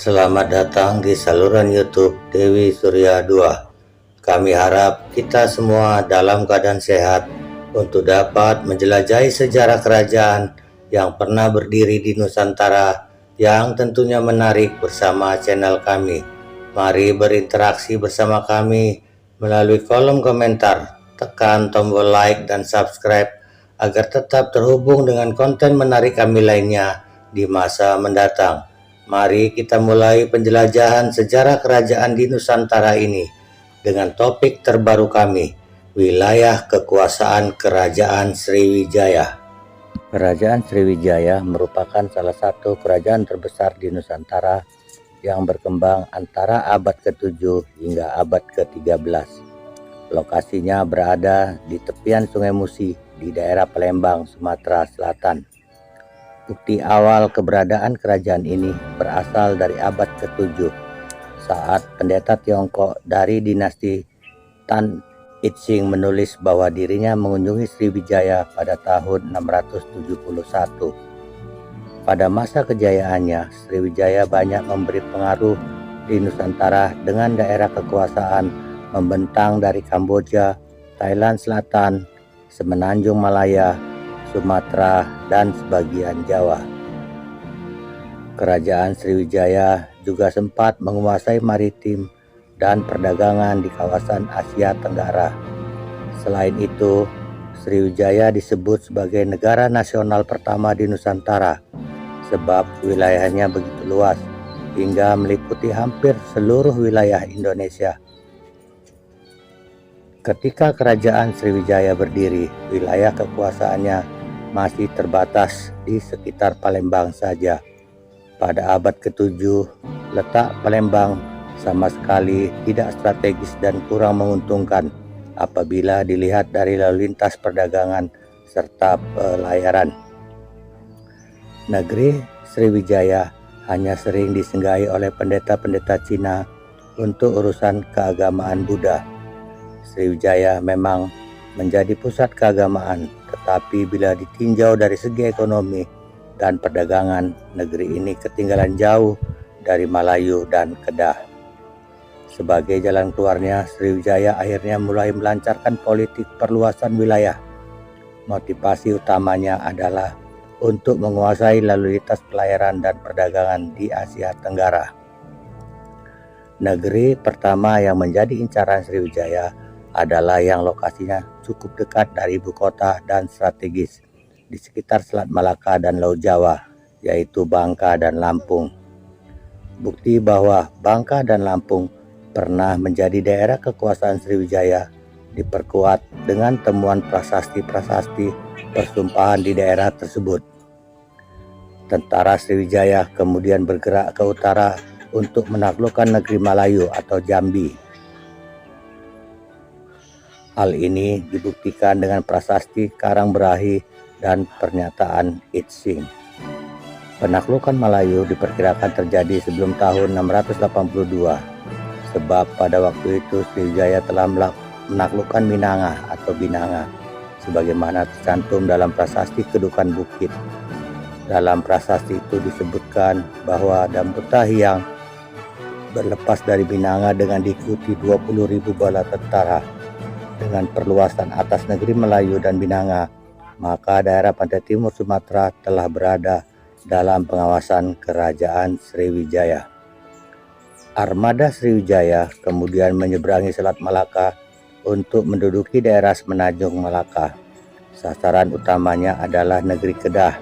Selamat datang di saluran YouTube Dewi Surya 2. Kami harap kita semua dalam keadaan sehat untuk dapat menjelajahi sejarah kerajaan yang pernah berdiri di Nusantara yang tentunya menarik bersama channel kami. Mari berinteraksi bersama kami melalui kolom komentar. Tekan tombol like dan subscribe agar tetap terhubung dengan konten menarik kami lainnya di masa mendatang. Mari kita mulai penjelajahan sejarah kerajaan di Nusantara ini dengan topik terbaru kami, wilayah kekuasaan Kerajaan Sriwijaya. Kerajaan Sriwijaya merupakan salah satu kerajaan terbesar di Nusantara yang berkembang antara abad ke-7 hingga abad ke-13. Lokasinya berada di tepian Sungai Musi di daerah Palembang, Sumatera Selatan. Bukti awal keberadaan kerajaan ini berasal dari abad ke-7 saat pendeta Tiongkok dari dinasti Tan Itsing menulis bahwa dirinya mengunjungi Sriwijaya pada tahun 671. Pada masa kejayaannya, Sriwijaya banyak memberi pengaruh di Nusantara dengan daerah kekuasaan membentang dari Kamboja, Thailand Selatan, Semenanjung Malaya, Sumatera, dan sebagian Jawa. Kerajaan Sriwijaya juga sempat menguasai maritim dan perdagangan di kawasan Asia Tenggara. Selain itu, Sriwijaya disebut sebagai negara nasional pertama di Nusantara sebab wilayahnya begitu luas hingga meliputi hampir seluruh wilayah Indonesia. Ketika kerajaan Sriwijaya berdiri, wilayah kekuasaannya masih terbatas di sekitar Palembang saja. Pada abad ke-7, letak Palembang sama sekali tidak strategis dan kurang menguntungkan apabila dilihat dari lalu lintas perdagangan serta pelayaran. Negeri Sriwijaya hanya sering disinggahi oleh pendeta-pendeta Cina untuk urusan keagamaan Buddha. Sriwijaya memang menjadi pusat keagamaan, tetapi bila ditinjau dari segi ekonomi dan perdagangan, negeri ini ketinggalan jauh dari Malayu dan Kedah. Sebagai jalan keluarnya, Sriwijaya akhirnya mulai melancarkan politik perluasan wilayah. Motivasi utamanya adalah untuk menguasai lalu lintas pelayaran dan perdagangan di Asia Tenggara. Negeri pertama yang menjadi incaran Sriwijaya adalah yang lokasinya cukup dekat dari ibu kota dan strategis di sekitar Selat Malaka dan Laut Jawa, yaitu Bangka dan Lampung. Bukti bahwa Bangka dan Lampung pernah menjadi daerah kekuasaan Sriwijaya diperkuat dengan temuan prasasti-prasasti persumpahan di daerah tersebut. Tentara Sriwijaya kemudian bergerak ke utara untuk menaklukkan negeri Malayu atau Jambi. Hal ini dibuktikan dengan prasasti Karangberahi dan pernyataan Itsing. Penaklukan Malayu diperkirakan terjadi sebelum tahun 682, sebab pada waktu itu Sriwijaya telah menaklukkan Minanga atau Binanga, sebagaimana tercantum dalam prasasti Kedukan Bukit. Dalam prasasti itu disebutkan bahwa Damputah yang berlepas dari Binanga dengan diikuti 20.000 bala tentara. Dengan perluasan atas negeri Melayu dan Binanga, maka daerah pantai timur Sumatera telah berada dalam pengawasan kerajaan Sriwijaya. Armada Sriwijaya kemudian menyeberangi Selat Malaka untuk menduduki daerah Semenanjung Malaka. Sasaran utamanya adalah negeri Kedah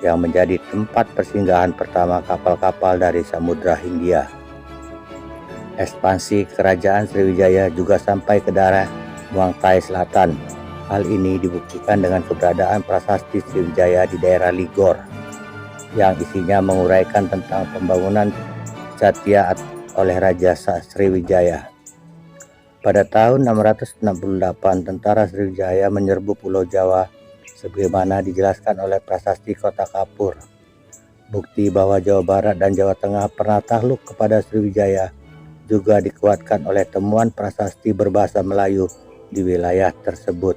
yang menjadi tempat persinggahan pertama kapal-kapal dari Samudra Hindia. Ekspansi kerajaan Sriwijaya juga sampai ke daerah Muang Thai Selatan. Hal ini dibuktikan dengan keberadaan prasasti Sriwijaya di daerah Ligor yang isinya menguraikan tentang pembangunan Satya oleh Raja Sriwijaya. Pada tahun 668, tentara Sriwijaya menyerbu Pulau Jawa sebagaimana dijelaskan oleh prasasti Kota Kapur. Bukti bahwa Jawa Barat dan Jawa Tengah pernah takluk kepada Sriwijaya juga dikuatkan oleh temuan prasasti berbahasa Melayu di wilayah tersebut.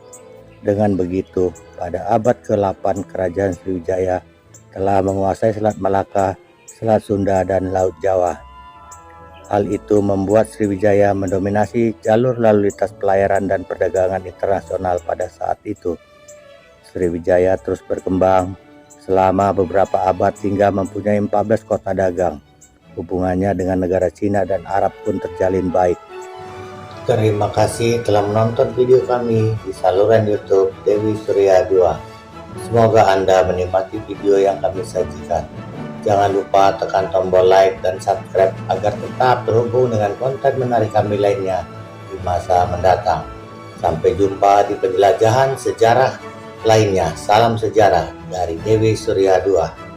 Dengan begitu, pada abad ke-8 kerajaan Sriwijaya telah menguasai Selat Malaka Selat Sunda dan Laut Jawa. Hal itu membuat Sriwijaya mendominasi jalur lalu lintas pelayaran dan perdagangan internasional pada saat itu. Sriwijaya terus berkembang selama beberapa abad hingga mempunyai 14 kota dagang. Hubungannya dengan negara Cina dan Arab pun terjalin baik. Terima kasih telah menonton video kami di saluran YouTube Dewi Surya 2. Semoga Anda menikmati video yang kami sajikan. Jangan lupa tekan tombol like dan subscribe agar tetap terhubung dengan konten menarik kami lainnya di masa mendatang. Sampai jumpa di penjelajahan sejarah lainnya. Salam sejarah dari Dewi Surya 2.